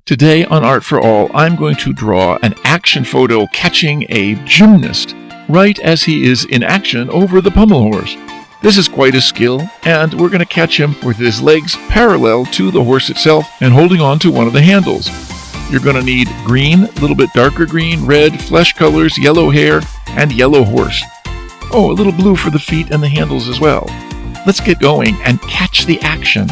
Today on Art for All, I'm going to draw an action photo catching a gymnast right as he is in action over the pommel horse. This is quite a skill, and we're going to catch him with his legs parallel to the horse itself and holding on to one of the handles. You're going to need green, a little bit darker green, red, flesh colors, yellow hair, and yellow horse. Oh, a little blue for the feet and the handles as well. Let's get going and catch the action.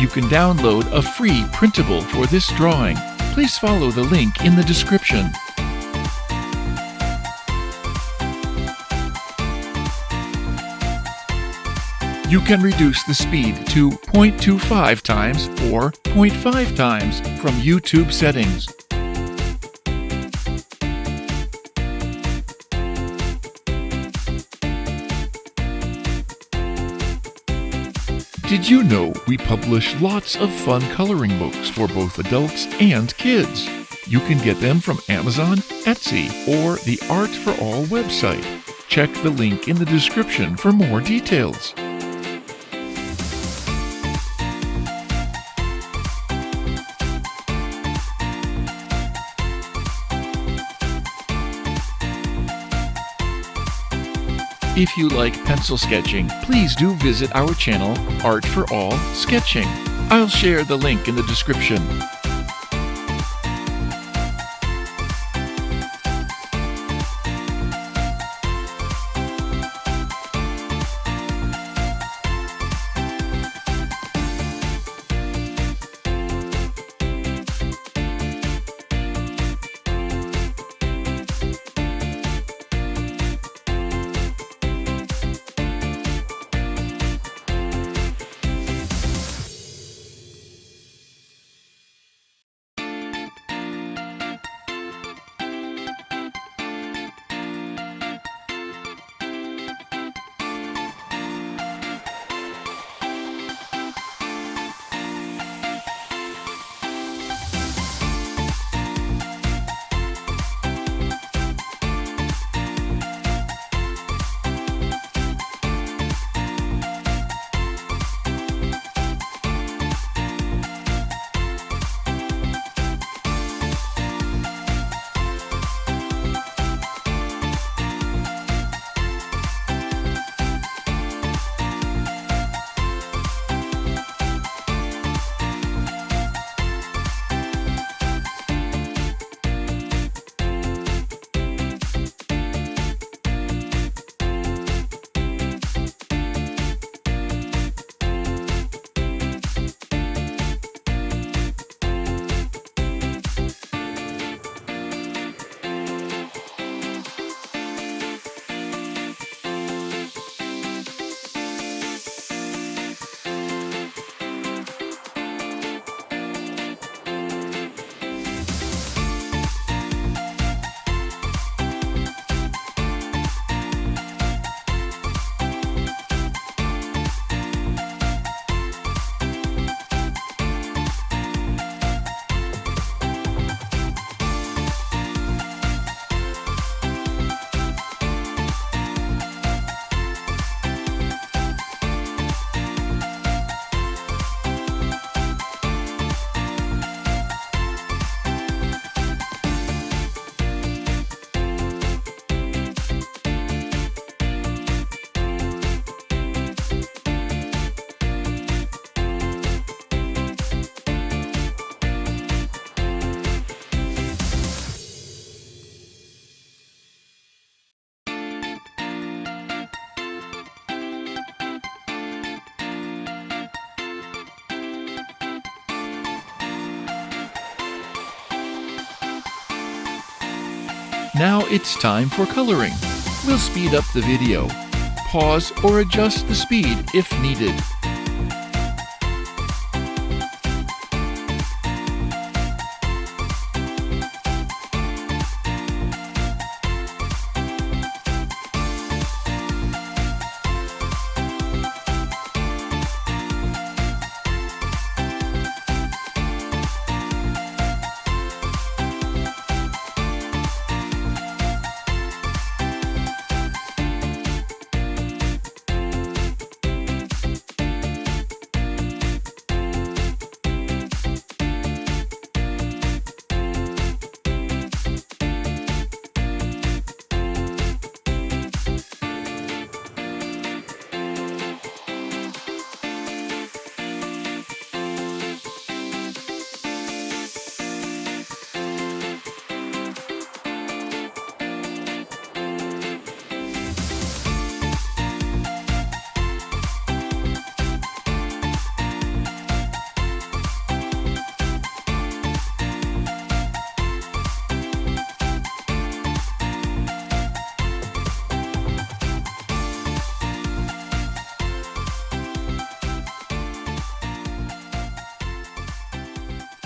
You can download a free printable for this drawing. Please follow the link in the description. You can reduce the speed to 0.25 times or 0.5 times from YouTube settings. Did you know we publish lots of fun coloring books for both adults and kids? You can get them from Amazon, Etsy, or the Art for All website. Check the link in the description for more details. If you like pencil sketching, please do visit our channel, Art for All Sketching. I'll share the link in the description. Now it's time for coloring. We'll speed up the video. Pause or adjust the speed if needed.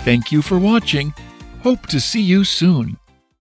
Thank you for watching. Hope to see you soon.